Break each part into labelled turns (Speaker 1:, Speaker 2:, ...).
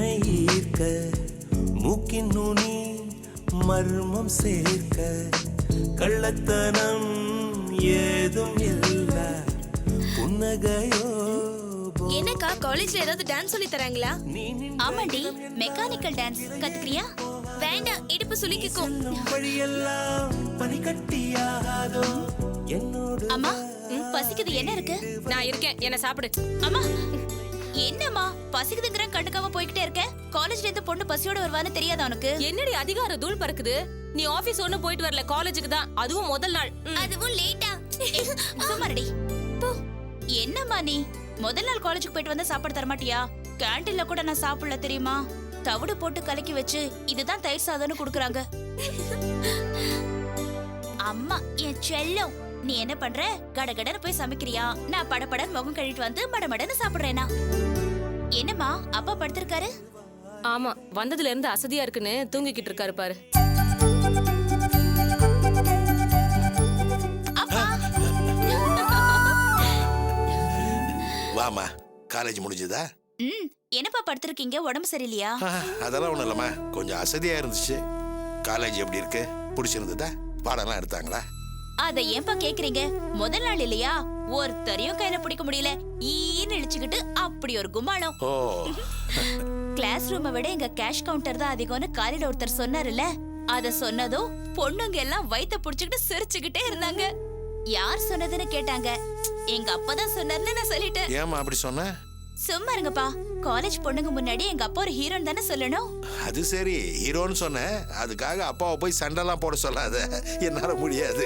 Speaker 1: என்னை ஈர்க்க மூக்கின் நுனி மர்மம் சேர்க்க கள்ளத்தனம் ஏதும் இல்ல புன்னகையோ.
Speaker 2: என்னக்கா காலேஜ்ல ஏதாவது டான்ஸ் சொல்லி தராங்களா?
Speaker 3: ஆமாண்டி, மெக்கானிக்கல் டான்ஸ் கத்துக்கிறியா?
Speaker 2: வேண்டாம், இடுப்பு சுளுக்கிக்கும்.
Speaker 1: வழியெல்லாம் பனிக்கட்டியாகாதோ என்னோட.
Speaker 3: அம்மா, பசிக்குது, என்ன இருக்கு?
Speaker 2: நான் இருக்கேன், என்ன சாப்பிடு.
Speaker 3: அம்மா, என்னம்மா பசிக்குதுங்கிற கண்டுக்காம போய்கிட்டே இருக்க? காலேஜ்ல இருந்து பொண்ணு பசியோட வருவான்னு தெரியாதா உனக்கு?
Speaker 2: என்னடி அதிகார தூள் பறக்குது? நீ ஆபீஸ் ஒண்ணு போயிட்டு வரல, காலேஜுக்கு தான், அதுவும் முதல் நாள்.
Speaker 3: அதுவும் லேட்டா. சும்மாடி போ. என்னம்மா நீ முதல் நாள் காலேஜுக்கு போயிட்டு வந்தா சாப்பாடு தர மாட்டியா? கேண்டீன்ல கூட நான் சாப்பிடல தெரியுமா? தவிடு போட்டு கலக்கி வச்சு இதுதான் தயிர் சாதம்னு குடுக்குறாங்க. அம்மா என் செல்லம், நீ என்ன பண்ற? கடகடன்னு போய் சமைக்கிறியா? நான் படபடன்னு முகம் கழுவிட்டு வந்து மடமடன்னு சாப்பிடுறேனா? என்னம்மா அப்பா படுத்திருக்காரு?
Speaker 2: ஆமா, வந்ததுல இருந்து அசதியா இருக்குன்னு தூங்கிக்கிட்டு இருக்காரு பாரு.
Speaker 4: வாமா, காலேஜ் முடிஞ்சதா?
Speaker 3: என்னப்பா படுத்திருக்கீங்க? உடம்பு சரியில்லையா?
Speaker 4: அதெல்லாம் ஒண்ணும் இல்லம்மா, கொஞ்சம் அசதியா இருந்துச்சு. காலேஜ் எப்படி இருக்கு? பிடிச்சிருந்ததா? பாடம்லாம் எடுத்தாங்களா?
Speaker 3: அத ஏன்பா கேக்குறீங்க? முதல் நாள் இல்லையா? ஒருத்தரையும் கையில பிடிக்க முடியல. ஈன்னு இழிச்சுக்கிட்டு அப்படி ஒரு கும்மாளம்.
Speaker 4: ஓ,
Speaker 3: கிளாஸ் ரூமை விட எங்க கேஷ் கவுண்டர் தான் அதிகம்னு காலையில ஒருத்தர் சொன்னாருல்ல, அத சொன்னதும் பொண்ணுங்க எல்லாம் வயித்த புடிச்சுக்கிட்டு சிரிச்சுக்கிட்டே இருந்தாங்க. யார் சொன்னதுன்னு கேட்டாங்க. எங்க அப்பா தான் சொன்னாருன்னு நான் சொல்லிட்டேன்.
Speaker 4: ஏமா அப்படி சொன்ன?
Speaker 3: சும்மா இருங்கப்பா, காலேஜ் பொண்ணுங்க முன்னாடி எங்க அப்பா ஒரு ஹீரோன்னு தானே சொல்லணும்.
Speaker 4: அது சரி, ஹீரோன்னு சொன்ன, அதுக்காக அப்பாவை போய் சண்டைலாம் போட சொல்லாத, என்னால முடியாது.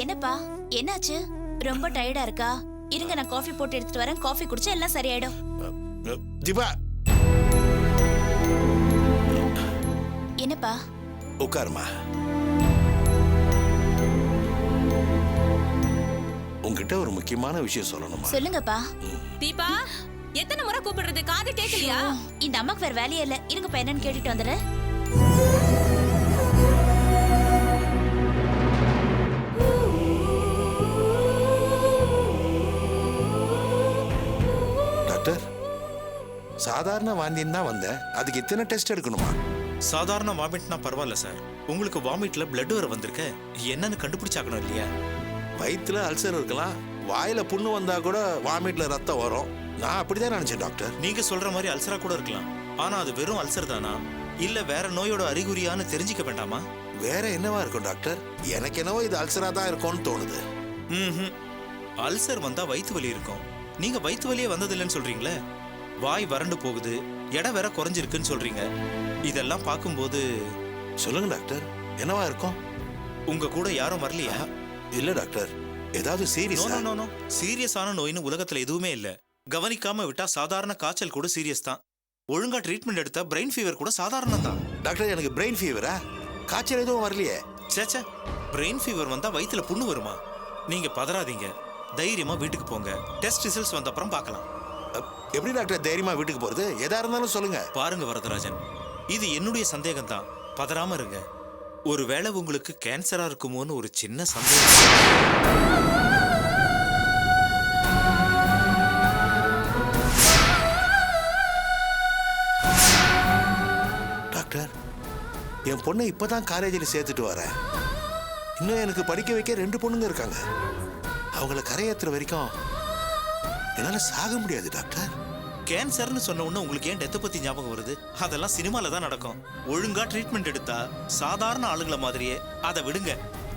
Speaker 3: என்னப்பா என்னாச்சு? ரொம்ப டயர்டா இருக்கா? இருங்க, நான் காஃபி போட்டு எடுத்துட்டு வரேன். காஃபி குடிச்சா எல்லாம் சரியாயிடும்.
Speaker 4: தீபா,
Speaker 3: என்னப்பா?
Speaker 4: உட்காருமா. உங்ககிட்ட ஒரு முக்கியமான விஷயம் சொல்லணுமா?
Speaker 3: சொல்லுங்கப்பா.
Speaker 2: தீபா, எத்தனை முறை கூப்பிடுறது? காது கேட்கலையா?
Speaker 3: இந்த அம்மாக்கு வேற வேலையே இல்ல. இருங்கப்பா, என்னன்னு கேட்டுட்டு வந்துடுறேன்.
Speaker 4: டாக்டர், சாதாரண வாந்தின்னு தான் வந்தேன், அதுக்கு இத்தனை டெஸ்ட் எடுக்கணுமா?
Speaker 5: சாதாரண வாமிட்னா பரவாயில்ல சார், உங்களுக்கு வாமிட்ல பிளட் வர வந்திருக்க, என்னன்னு கண்டுபிடிச்சாக்கணும் இல்லையா?
Speaker 4: வயிற்றுல அல்சர் இருக்கலாம், வாயில புண்ணு வந்தா கூட வாமிட்ல ரத்தம் வரும். நான் அப்படிதான் நினைச்சேன் டாக்டர்.
Speaker 5: நீங்க சொல்ற மாதிரி அல்சரா கூட இருக்கலாம், ஆனா அது வெறும் அல்சர் தானா இல்ல வேற நோயோட அறிகுறியான்னு தெரிஞ்சுக்க வேண்டாமா?
Speaker 4: வேற என்னவா இருக்கும் டாக்டர்? எனக்கு என்னவோ இது அல்சரா தான் இருக்கும்னு தோணுது.
Speaker 5: அல்சர் வந்தா வயிற்று வலி இருக்கும். நீங்க வயிற்று வலியே வந்ததில்லைன்னு சொல்றீங்களே, வாய் வறண்டு போகுது, எடை வேற குறைஞ்சிருக்குன்னு சொல்றீங்க. இதெல்லாம் பார்க்கும்போது
Speaker 4: சொல்லுங்க டாக்டர், என்னவா இருக்கும்?
Speaker 5: உங்க கூட யாரும் வரலையா?
Speaker 4: இல்ல டாக்டர், ஏதாவது சீரியஸா?
Speaker 5: சீரியஸான நோயின்னு உலகத்துல எதுவுமே இல்ல. கவனிக்காம விட்டா சாதாரண காய்ச்சல் கூட சீரியஸ் தான். ஒழுங்கா ட்ரீட்மெண்ட் எடுத்தா பிரெயின் ஃபீவர் கூட சாதாரணம் தான்.
Speaker 4: டாக்டர், எனக்கு பிரெயின் ஃபீவரா? காய்ச்சல் எதுவும் வரலையே.
Speaker 5: சேச்சே, பிரெயின் ஃபீவர் வந்தா வயிற்றுல புண்ணு வருமா? நீங்க பதறாதீங்க, தைரியமா வீட்டுக்கு போங்க. டெஸ்ட் ரிசல்ட்ஸ் வந்த அப்புறம் பார்க்கலாம்.
Speaker 4: எப்படி டாக்டர் தைரியமா வீட்டுக்கு போறது? எதா இருந்தாலும் சொல்லுங்க.
Speaker 5: பாருங்க வரதராஜன், இது என்னுடைய சந்தேகம் தான், பதறாம இருங்க. ஒருவேளை உங்களுக்கு கேன்சரா இருக்குமோன்னு ஒரு சின்ன சந்தேகம்.
Speaker 4: டாக்டர், என் பொண்ணை இப்பதான் காலேஜில் சேர்த்துட்டு வரேன். இன்னும் எனக்கு படிக்க வைக்க 2 பொண்ணுங்க இருக்காங்க. அவங்கள கரையேற்றுற வரைக்கும் என்னால சாக முடியாது டாக்டர்.
Speaker 5: கேன்சர்னு சொன்ன உடனே உங்களுக்கு ஏன் டெத்தை பத்தி ஞாபகம் வருது? அதெல்லாம் சினிமால தான் நடக்கும். ஒழுங்கா ட்ரீட்மெண்ட் எடுத்தா சாதாரண ஆளுங்களை மாதிரியே. அதை விடுங்க,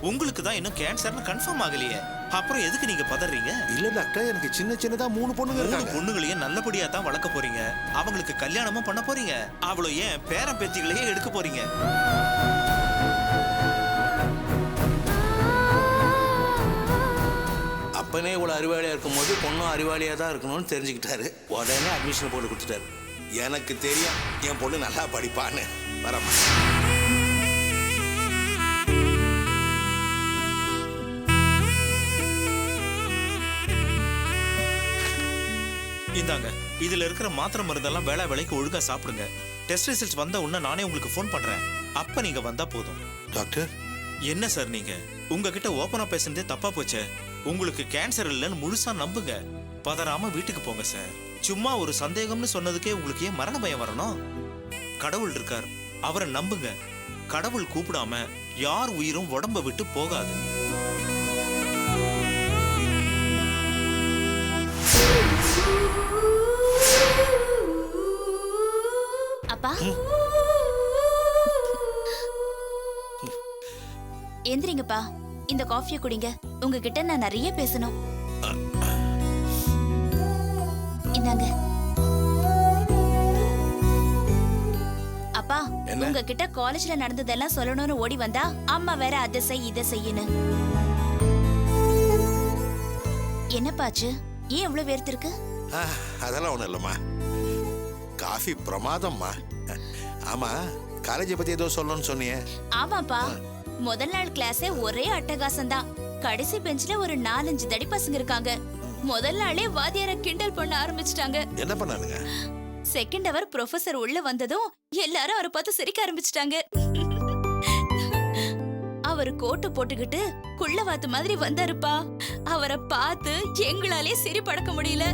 Speaker 5: உங்களுக்கு தான் இன்னும் கேன்சர்னு கன்ஃபார்ம் ஆகலையே, அப்புறம் எதுக்கு நீங்க பதறீங்க?
Speaker 4: இல்ல டாக்டர், எனக்கு சின்ன சின்னதா 3 பொண்ணுங்க இருக்காங்க.
Speaker 5: பொண்ணுங்களையும் நல்லபடியா தான் வளர்க்க போறீங்க, அவங்களுக்கு கல்யாணமும் பண்ண போறீங்க, அவ்வளோ ஏன் பேரன் பேத்திகளையே எடுக்க போறீங்க.
Speaker 1: அப்பனே இவ்வளோ அறிவாளியாக இருக்கும்போது பொண்ணும் அறிவாளியாக தான் இருக்கணும்னு தெரிஞ்சுக்கிட்டாரு. உடனே அட்மிஷன் போட்டு கொடுத்துட்டாரு.
Speaker 4: எனக்கு தெரியும் என் பொண்ணு நல்லா படிப்பான்னு. வரமா.
Speaker 5: இந்தாங்க, இதுல இருக்கிற மாத்திரை மருந்தெல்லாம் வேளா வேலைக்கு ஒழுங்கா சாப்பிடுங்க. டெஸ்ட் ரிசல்ட்ஸ் வந்த உடனே நானே உங்களுக்கு ஃபோன் பண்றேன், அப்ப நீங்க வந்தா போதும்.
Speaker 4: டாக்டர்,
Speaker 5: என்ன சார் நீங்க உங்ககிட்ட ஓப்பனா பேசுனதே தப்பா போச்சே. உங்களுக்கு கேன்சர் இல்லைன்னு முழுசா நம்புங்க. பதறாம வீட்டுக்கு போங்க சார். சும்மா ஒரு சந்தேகம்னு சொன்னதுக்கே உங்களுக்கு ஏன் மரண பயம் வரணும்? கடவுள் இருக்கார், அவரை நம்புங்க. கடவுள் கூப்பிடாம யார் உயிரும் உடம்ப விட்டு போகாது.
Speaker 3: அப்பா எந்திரிங்கப்பா, இந்த காஃபியை குடிங்க. உங்ககிட்ட நான் நிறைய பேசணும். இந்தாங்க. அப்பா, உங்ககிட்ட காலேஜ்ல நடந்ததெல்லாம் சொல்லணும்னு ஓடி வந்தா அம்மா வேற அதை செய் இதை செய்யு. என்னப்பாச்சு? ஏன் இவ்வளவு வேர்த்திருக்கு?
Speaker 4: அதெல்லாம் ஒண்ணும் இல்லம்மா, காஃபி பிரமாதம்மா. ஆமா, காலேஜை பத்தி ஏதோ சொல்லணும்னு சொன்னியே.
Speaker 3: ஆமாப்பா, முதல் நாள் கிளாஸே ஒரே அட்டகாசம் தான். கடைசி பெஞ்ச்ல ஒரு 4-5 தடி பசங்க இருக்காங்க. முதல் நாளே வாத்தியார கிண்டல் பண்ண ஆரம்பிச்சிட்டாங்க.
Speaker 4: என்ன பண்ணானுங்க?
Speaker 3: செகண்ட் அவர் ப்ரொஃபசர் உள்ள வந்ததும் எல்லாரும் அவரை பார்த்து சிரிக்க ஆரம்பிச்சிட்டாங்க. அவர் கோட்டு போட்டுக்கிட்டு குள்ளவாத்து மாதிரி வந்தாருப்பா. அவரை பார்த்து எங்களாலே சிரிப்படக்க முடியல.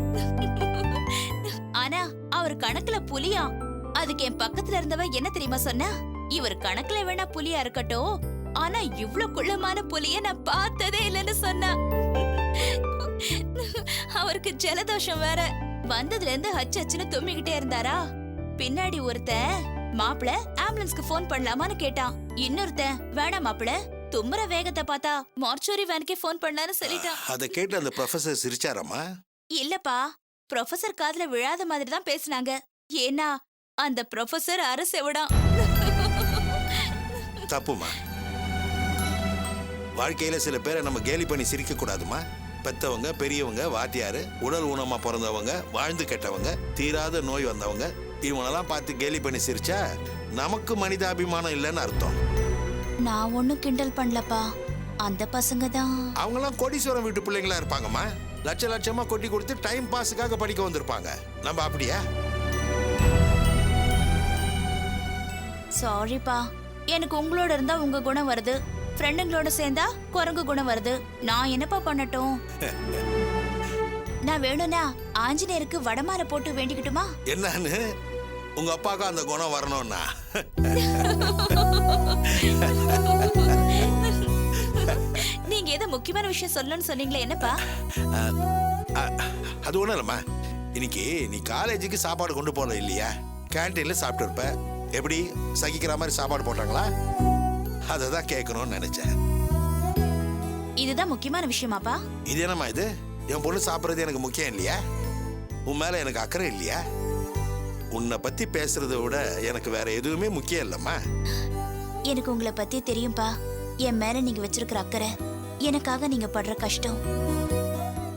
Speaker 3: ஆனா அவர் கணக்குல புலியா. அதுக்கு என் பக்கத்துல இருந்தவ என்ன தெரியுமா சொன்னா? இவர் கணக்குல வேணா புலியா இருக்கட்டும், ஆனா இவ்ளோ குள்ளமான புலிய நான் பார்த்ததே இல்லைன்னு சொன்னா. அவருக்கு ஜலதோஷம் வேற. வந்ததுல இருந்து ஹச்சுன்னு தும்மிக்கிட்டே இருந்தாரா. பின்னாடி ஒருத்தன், மாப்பிள ஆம்புலன்ஸ்க்கு போன் பண்ணலாமான்னு கேட்டான். இன்னொருத்தன், வேணாம் மாப்பிள, தும்முற வேகத்தை பார்த்தா மார்ச்சுரி வேனுக்கே போன் பண்ணலான்னு சொல்லிட்டான்.
Speaker 4: அதை கேட்டு அந்த ப்ரொஃபசர் சிரிச்சாராமா?
Speaker 3: இல்லப்பா, ப்ரொஃபசர் காதுல விழாத மாதிரி தான் பேசினாங்க. ஏன்னா அந்த ப்ரொஃபசர் அரசெவிடான்.
Speaker 4: தப்புமா. வாழ்க்கையில சில பேரை நம்ம கேலி பண்ணி சிரிக்க கூடாதுமா. பெத்தவங்க, பெரியவங்க, வாத்தியாரு, உடல் ஊனமா பிறந்தவங்க, வாழ்ந்து கெட்டவங்க, தீராத நோய் வந்தவங்க, இவனெல்லாம் பார்த்து கேலி பண்ணி சிரிச்சா நமக்கு மனிதாபிமானம் இல்லைன்னு அர்த்தம்.
Speaker 3: நான் ஒண்ணும் கிண்டல் பண்ணலப்பா, அந்த பசங்க தான்.
Speaker 4: அவங்கெல்லாம் கோடீஸ்வரம் வீட்டு பிள்ளைங்களா இருப்பாங்கம்மா. லட்ச லட்சமா கொட்டி கொடுத்து டைம் பாஸுக்காக படிக்க வந்திருப்பாங்க. நம்ம அப்படியா?
Speaker 3: சாரிப்பா, எனக்கு உங்களோட இருந்தா உங்க குணம் வருது, ஃப்ரெண்டுங்களோட சேர்ந்தா குரங்கு குணம் வருது. நான் என்னப்பா பண்ணட்டும்? நான் வேணும்னா ஆஞ்சநேயருக்கு வடமாலை போட்டு வேண்டிக்கிட்டுமா?
Speaker 4: என்னன்னு உங்க அப்பாவுக்கு அந்த குணம் வரணும்னா?
Speaker 3: நீங்க ஏதோ முக்கியமான விஷயம் சொல்லணும்னு சொன்னீங்களே, என்னப்பா?
Speaker 4: அது ஒண்ணும் இல்லம்மா. இன்னைக்கு நீ காலேஜுக்கு சாப்பாடு கொண்டு போல இல்லையா? கேன்டீன்ல சாப்பிட்டு இருப்ப. எப்படி சகிக்கிற மாதிரி சாப்பாடு போட்டாங்களா? அதை தான் கேட்கணும்னு நினைச்சேன்.
Speaker 3: இதுதான் முக்கியமான விஷயமாப்பா?
Speaker 4: இது என்னம்மா இது? என் பொண்ணு சாப்பிட்றது எனக்கு முக்கியம் இல்லையா? உன் மேல எனக்கு அக்கறை இல்லையா? உன்னை பத்தி பேசுறதை விட எனக்கு வேற எதுவுமே முக்கியம் இல்லம்மா.
Speaker 3: எனக்கு உங்களை பத்தி தெரியும்பா. என் மேல நீங்க வச்சிருக்கிற அக்கறை, எனக்காக நீங்க படுற கஷ்டம்,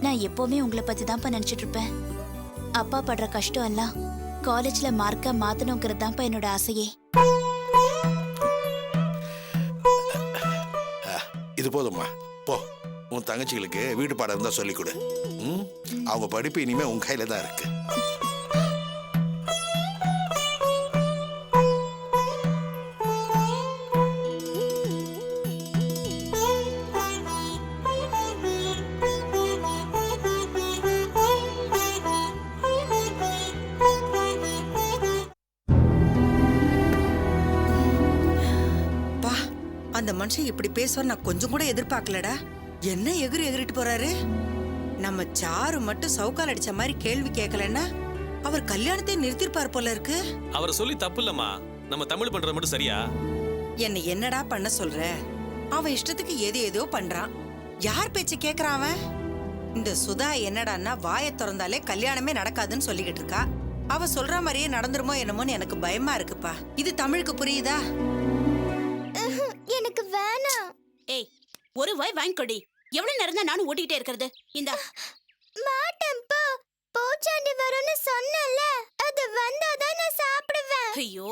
Speaker 3: நான் எப்பவுமே உங்களை பத்தி தான்ப்பா நினைச்சிட்டு இருப்பேன். அப்பா படுற கஷ்டம் எல்லாம் காலேஜ்ல மார்க்க மாத்தணுங்கிறது தான்ப்பா என்னோட ஆசையே.
Speaker 4: இது போதும்மா, போ. உன் தங்கச்சிகளுக்கு வீட்டு பாடம் இருந்தா சொல்லிக் கொடு. அவங்க படிப்பு இனிமே உன் கையில தான் இருக்கு.
Speaker 6: அந்த மனுஷன் இப்படி பேசுவார் நான் கொஞ்சம் கூட எதிர்பார்க்கலடா. என்ன எகிரிட்டு போறாரு? நம்ம சாரு மட்டும் சவுக்கால் அடிச்ச மாதிரி கேள்வி கேட்கலன்னா அவர் கல்யாணத்தை நிறுத்திருப்பார் போல இருக்கு.
Speaker 7: அவரை சொல்லி தப்பு இல்லம்மா, நம்ம தமிழ் பண்றது மட்டும் சரியா?
Speaker 6: என்னடா பண்ண சொல்ற? அவன் இஷ்டத்துக்கு ஏதோ பண்றான். யார் பேச்சு கேக்குறான் அவன்? இந்த சுதா என்னடான்னா வாயை திறந்தாலே கல்யாணமே நடக்காதுன்னு சொல்லிக்கிட்டு இருக்கா. அவ சொல்ற மாதிரியே நடந்துருமோ என்னமோன்னு எனக்கு பயமா இருக்குப்பா. இது தமிழுக்கு புரியுதா?
Speaker 8: எனக்கு வேணாம்.
Speaker 9: ஏய், ஒரு வாய் வாங்கிக்கொடி. எவ்வளவு நேரம் தான் நானும் ஓட்டிட்டே இருக்கிறது? இந்த
Speaker 8: மாட்டேன்ப்பா. பூச்சாண்டி வரும்னு சொன்னல, அது வந்தாதான் நான் சாப்பிடுவேன்.
Speaker 9: ஐயோ,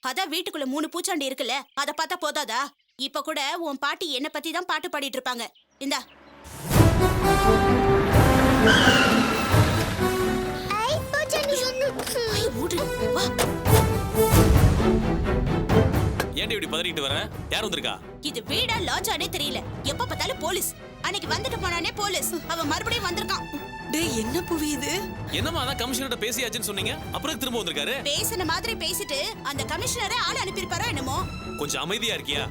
Speaker 9: அதான் வீட்டுக்குள்ள 3 பூச்சாண்டி இருக்குல்ல, அத பார்த்தா போதாதா? இப்ப கூட உன் பாட்டி என்ன பத்தி தான் பாட்டு பாடிட்டு இருப்பாங்க. இந்தா.
Speaker 8: ஐ பூச்சாண்டி.
Speaker 9: ஐ மூடு. வா.
Speaker 7: ஏன்டி இப்படி பதறிட்டு வர? யார் வந்திருக்கா?
Speaker 9: இது வீடா லாட்ஜானே தெரியல. எப்ப பார்த்தாலும் போலீஸ். அன்னைக்கு வந்துட்டு போனானே போலீஸ். அவன் மறுபடியும் வந்திருக்கான்.
Speaker 6: டேய் என்ன புவி இது?
Speaker 7: என்னம்மா அதான் கமிஷனர்ட்ட பேசியாச்சுன்னு சொன்னீங்க, அப்புறம் திரும்ப வந்திருக்காரு?
Speaker 9: பேசின மாதிரி பேசிட்டு அந்த கமிஷனரை ஆள் அனுப்பியிருப்பாரோ என்னமோ.
Speaker 7: கொஞ்சம் அமைதியா இருக்கியா?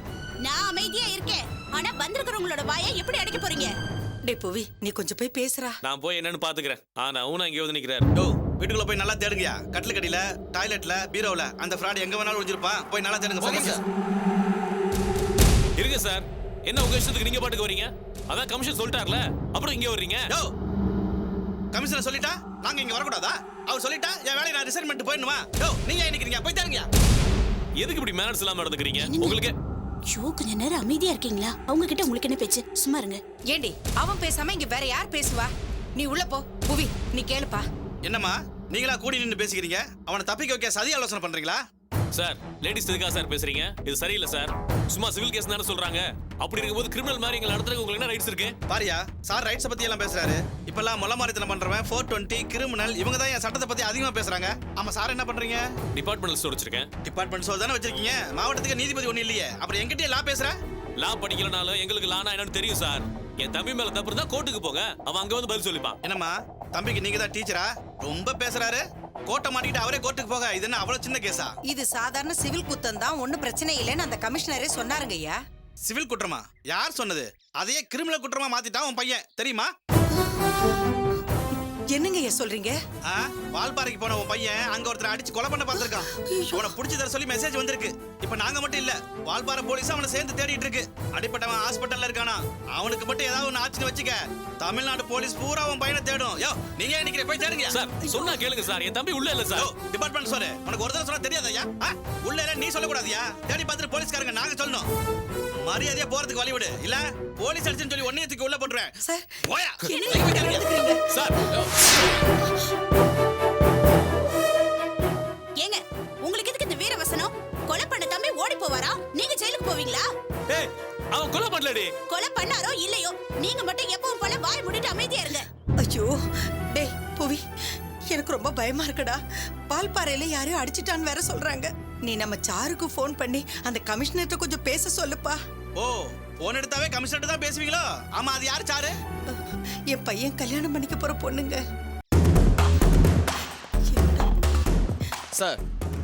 Speaker 9: நான் அமைதியா இருக்கேன். ஆனா வந்திருக்கிறவங்களோட வாயை எப்படி அடைக்க போறீங்க?
Speaker 6: டேய் புவி நீ கொஞ்சம் போய் பேசுறா.
Speaker 7: நான் போய் என்னன்னு பாத்துக்கிறேன். ஆனா அவனும் அங்கே வந்து நிக்கிறாரு.
Speaker 10: டோ வீட்டுக்குள்ள போய் நல்லா தேடுங்கயா. கட்டில் கடியில, டாய்லெட்ல, பீரோல அந்த ஃப்ராட் எங்க வேணாலும் ஒளிஞ்சிருப்பான். போய் நல்லா தேடுங்க. சரிங்க
Speaker 7: இருங்க சார். என்ன உங்க இஷ்டத்துக்கு நீங்க பாட்டுக்கு வரீங்க? அதான் கமிஷன் சொல்லிட்டார்ல, அப்புறம் இங்க வர்றீங்க?
Speaker 10: டோ கமிஷனர் சொல்லிட்டா நாங்க இங்க வரக்கூடாதா? அவர் சொல்லிட்டா என் வேலையை நான் ரிசைன் பண்ணிட்டு போயிடணுமா? டோ நீங்க ஏன் நிக்கிறீங்க? போய் தேடுங்கயா.
Speaker 7: எதுக்கு இப்படி மேனர்ஸ் இல்லாம நடந்துக்கிறீங்க? உங்களுக்கு
Speaker 9: ஷோ கொஞ்ச நேரம் அமைதியா இருக்கீங்களா? அவங்க கிட்ட உங்களுக்கு என்ன பேச்சு? சும்மா இருங்க.
Speaker 6: ஏண்டி அவன் பேசாம இங்க வேற யார் பேசுவா? நீ உள்ள போ. புவி நீ கேளுப்பா.
Speaker 10: என்னம்மா நீங்களா கூடி நின்று பேசிக்கிறீங்க? அவனை தப்பிக்க வைக்க சதி ஆலோசனை பண்றீங்களா?
Speaker 7: சார், லேடிஸ் எதுக்காக சார் பேசுறீங்க? இது சரியில்லை சார். சும்மா சிவில் கேஸ் தானே சொல்றாங்க. அப்படி இருக்கும்போது கிரிமினல் மாதிரி எங்களை நடத்துறதுக்கு உங்களுக்கு என்ன ரைட்ஸ் இருக்கு?
Speaker 10: பாரியா சார் ரைட்ஸ் பத்தி எல்லாம் பேசுறாரு. இப்பெல்லாம் முள்ள மாதிரித்தனம் பண்றவன் 420 கிரிமினல் இவங்க தான் என் சட்டத்தை பத்தி அதிகமா பேசுறாங்க. ஆமா சார் என்ன பண்றீங்க?
Speaker 7: டிபார்ட்மெண்டல் ஸ்டோர் வச்சிருக்கேன்.
Speaker 10: டிபார்ட்மெண்ட் ஸ்டோர் தானே வச்சிருக்கீங்க. மாவட்டத்துக்கு நீதிபதி ஒண்ணு இல்லையே. அப்புறம் எங்கிட்டே லா பேசுற?
Speaker 7: லா படிக்கலனாலும் எங்களுக்கு லானா என்னன்னு தெரியும் சார். என் தம்பி மேல தப்பு இருந்தா கோர்ட்டுக்கு போங்க, அவன் அங்க வந்து பதில் சொல்லிப்பான்.
Speaker 10: என்னம்மா தம்பிக்கு நீங்க தான் டீச்சரா? ரொம்ப பேசுறாரு. கோட்டை மாட்டிக்கிட்டு அவரே கோர்ட்டுக்கு போக. இது என்ன அவ்வளவு சின்ன கேஸா?
Speaker 6: இது சாதாரண சிவில் குத்தம் தான், ஒண்ணும் பிரச்சனை இல்லைன்னு அந்த கமிஷனரே சொன்னாருங்க ஐயா.
Speaker 10: சிவில் குற்றமா? யார் சொன்னது? அதையே கிரிமினல் குற்றமா மாத்திட்டான் உன் பையன் தெரியுமா?
Speaker 6: என்னங்க ஐயா சொல்றீங்க?
Speaker 10: வால்பாறைக்கு போன உன் பையன் அங்க ஒருத்தரை அடிச்சு கொலை பண்ண பார்த்திருக்கான். அவனை புடிச்சு தர சொல்லி மெசேஜ் வந்திருக்கு. இப்ப நாங்க மட்டும் இல்ல, வால்பாறை போலீஸ் அவனை சேர்ந்து தேடிட்டு இருக்கு. அடிப்பட்டவன் ஹாஸ்பிட்டல்ல இருக்கானா? அவனுக்கு மட்டும் ஏதாவது ஒண்ணு ஆச்சுன்னு வச்சுக்க, தமிழ்நாடு போலீஸ் பூரா உன் பையனை தேடும். யோ நீங்க ஏன் நிக்கிறீங்க? போய் தேடுங்க
Speaker 7: சார். சொன்னா கேளுங்க சார், என் தம்பி உள்ள இல்ல சார்.
Speaker 10: டிபார்ட்மெண்ட் சொல்லு. உனக்கு ஒரு தடவை சொன்னா தெரியாதயா? உள்ள இல்ல நீ சொல்லக்கூடாதியா? தேடி பார்த்துட்டு போலீஸ்காரங்க நாங்க சொல்லணும். மரியாதையா போறதுக்கு வழி விடு, இல்ல போலீஸ் அடிச்சுன்னு சொல்லி ஒன்னியத்துக்கு உள்ள போட்டுறேன்.
Speaker 6: சார்
Speaker 10: போயா
Speaker 7: சார்.
Speaker 9: ஏங்க உங்களுக்கு எதுக்கு இந்த வீரவசனம்? கொலை பண்ண தம்பி ஓடி போவாரா? நீங்க ஜெயிலுக்கு போவீங்களா?
Speaker 7: ஏய், அவன் கொலை பண்ணலடி.
Speaker 9: கொலை பண்ணாரோ இல்லையோ, நீங்க மட்டும் எப்பவும் போல வாய் மூடிட்டு அமைதியா இருங்க.
Speaker 6: ஐயோ டேய் புவி எனக்கு ரொம்ப பயமா இருக்குடா. பால்பாறையில யாரையும் அடிச்சிட்டான்னு வேற சொல்றாங்க. நீ நம்ம சாருக்கு ஃபோன் பண்ணி அந்த கமிஷனர்ட்ட கொஞ்சம் பேச சொல்லுப்பா.
Speaker 10: ஓ போன் எடுத்தாவே கமிஷனர் தான் பேசுவீங்களோ? ஆமா அது யாரு சாரு?
Speaker 6: என் பையன் கல்யாணம் பண்ணிக்க போற பொண்ணுங்க.
Speaker 11: சார்,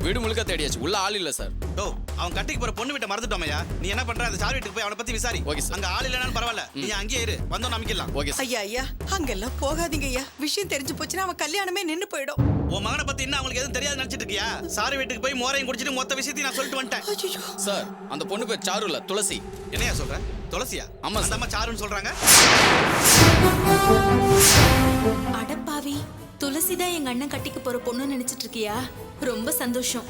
Speaker 11: வீடு முழுக்க தேடியாச்சு, உள்ள ஆள் இல்ல சார்.
Speaker 10: ஓ அவன் கட்டிக்கு போற பொண்ணு வீட்டை மறந்துட்டோமையா? நீ என்ன பண்ற? அந்த சார் வீட்டுக்கு போய் அவனை பத்தி விசாரி.
Speaker 11: Okay sir.
Speaker 10: அங்க ஆள் இல்லனாலும் பரவாயில்ல, நீ அங்கேயே இரு, வந்தோம் நம்பிக்கலாம்.
Speaker 11: Okay sir.
Speaker 6: ஐயா ஐயா அங்கெல்லாம் போகாதீங்க ஐயா. விஷயம் தெரிஞ்சு போச்சுன்னா அவன் கல்யாணமே நின்னு போயிடும்.
Speaker 10: உன் மகனை பத்தி இன்னும் அவங்களுக்கு எதுவும் தெரியாது நினைச்சிட்டு இருக்கியா? சாரு வீட்டுக்கு போய் மோரையும் குடிச்சிட்டு மொத்த விஷயத்தையும் நான் சொல்லிட்டு வந்துட்டேன்.
Speaker 6: ஐயோ
Speaker 11: சார், அந்த பொண்ணு பேர் சாரு இல்ல, துளசி.
Speaker 10: என்னையா சொல்ற? துளசியா?
Speaker 11: ஆமா
Speaker 10: அந்த அம்மா சாருன்னு சொல்றாங்க.
Speaker 12: அடப்பாவி, துளசிதான் எங்க அண்ணன் கட்டிக்கு போற பொண்ணு நினைச்சிட்டு இருக்கியா? ரொம்ப சந்தோஷம்.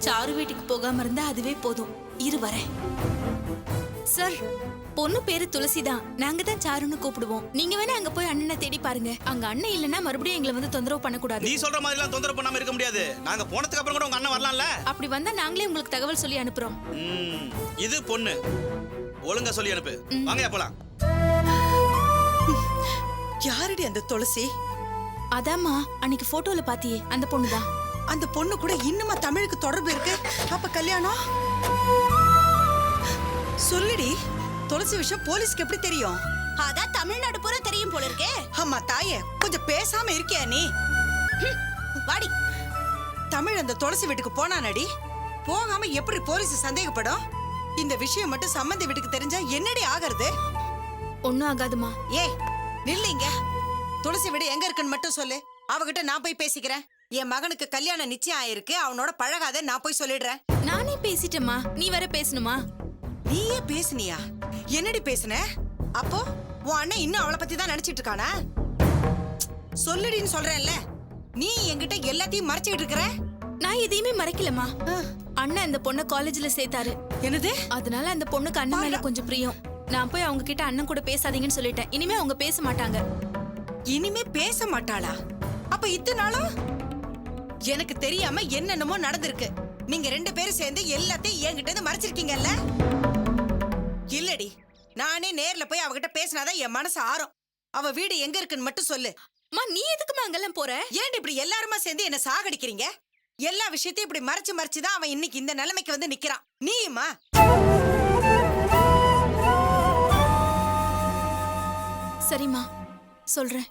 Speaker 12: சாரு வீட்டுக்கு போகாம இருந்தா அதுவே போதும். இரு வரேன். சார், பொண்ணு பேரு துளசிதான். நாங்க தான் சாருன்னு கூப்பிடுவோம். நீங்க வேணா அங்க போய் அண்ணனை தேடி பாருங்க. அங்க அண்ணன் இல்லனா மறுபடியும் எங்களை வந்து தொந்தரவு பண்ணக்கூடாது.
Speaker 10: நீ சொல்ற மாதிரி எல்லாம் தொந்தரவு பண்ணாம இருக்க முடியாது. நாங்க போனதுக்கு அப்புறம் கூட உங்க அண்ணன் வரலாம்ல.
Speaker 12: அப்படி வந்தா நாங்களே உங்களுக்கு தகவல் சொல்லி அனுப்புறோம்.
Speaker 10: இது பொண்ணு ஒழுங்கா சொல்லி அனுப்பு. வாங்கயா போலாம்.
Speaker 6: யாரடி அந்த துளசி?
Speaker 12: அதாம்மா அன்னைக்கு போட்டோல பாத்தியே அந்த பொண்ணுதான்.
Speaker 6: அந்த பொண்ணு கூட இன்னுமா தமிழுக்கு தொடர்பு இருக்கு? அப்ப கல்யாணம் சொல்லுடி. துளசி விஷயம் போலீஸ்க்கு எப்படி தெரியும்?
Speaker 9: அதான் தமிழ்நாடு பூரா தெரியும் போல இருக்கே.
Speaker 6: அம்மா தாயே கொஞ்சம் பேசாம இருக்கியா நீ?
Speaker 9: வாடி.
Speaker 6: தமிழ் அந்த துளசி வீட்டுக்கு போனானடி. போகாம எப்படி போலீஸ் சந்தேகப்படும்? இந்த விஷயம் மட்டும் சம்பந்தி வீட்டுக்கு தெரிஞ்சா என்னடி ஆகிறது?
Speaker 12: ஒண்ணும் ஆகாதுமா.
Speaker 6: ஏய் நில்லுங்க. துளசி வீடு எங்க இருக்குன்னு மட்டும் சொல்லு. அவகிட்ட நான் போய் பேசிக்கிறேன். என் மகனுக்கு கல்யாணம் நிச்சயம் ஆயிருக்கு, அவனோட பழகாத, நான் போய் சொல்லிடுறேன்.
Speaker 12: நானே பேசிட்டேம்மா, நீ வர பேசணுமா?
Speaker 6: நீயே பேசுனியா? என்னடி பேசுன? அப்போ உன் அண்ணன் இன்னும் அவளை பத்தி தான் நினைச்சிட்டு இருக்கானா? சொல்லுடின்னு சொல்றேன்ல. நீ என்கிட்ட எல்லாத்தையும் மறைச்சிட்டு இருக்கிற.
Speaker 12: நான் எதையுமே மறைக்கலமா. அண்ணன் அந்த பொண்ணை காலேஜ்ல சேர்த்தாரு.
Speaker 6: என்னது?
Speaker 12: அதனால அந்த பொண்ணுக்கு அண்ணன் மேல கொஞ்சம் பிரியம். நான் போய் அவங்க கிட்ட அண்ணன் கூட பேசாதீங்கன்னு சொல்லிட்டேன். இனிமே அவங்க பேச மாட்டாங்க.
Speaker 6: இனிமே பேச மாட்டாளா? அப்ப இத்தனை நாளும் எனக்கு தெரியாம என்னென்னமோ நடந்திருக்கு. நீங்க ரெண்டு பேரும் சேர்ந்து எல்லாத்தையும் என்கிட்ட இருந்து மறைச்சிருக்கீங்கல்ல? இல்லடி, நானே நேர்ல போய் அவகிட்ட பேசினாதான் என் மனசு ஆறும். அவ வீடு எங்க இருக்குன்னு மட்டும் சொல்லு.
Speaker 12: நீ எதுக்குமா அங்கெல்லாம் போற?
Speaker 6: ஏன் இப்படி எல்லாருமா சேர்ந்து என்ன சாகடிக்கிறீங்க? எல்லா விஷயத்தையும் இப்படி மறைச்சு தான் அவன் இன்னைக்கு இந்த நிலைமைக்கு வந்து நிக்கிறான். நீயுமா?
Speaker 12: சரிம்மா, சொல்றேன்.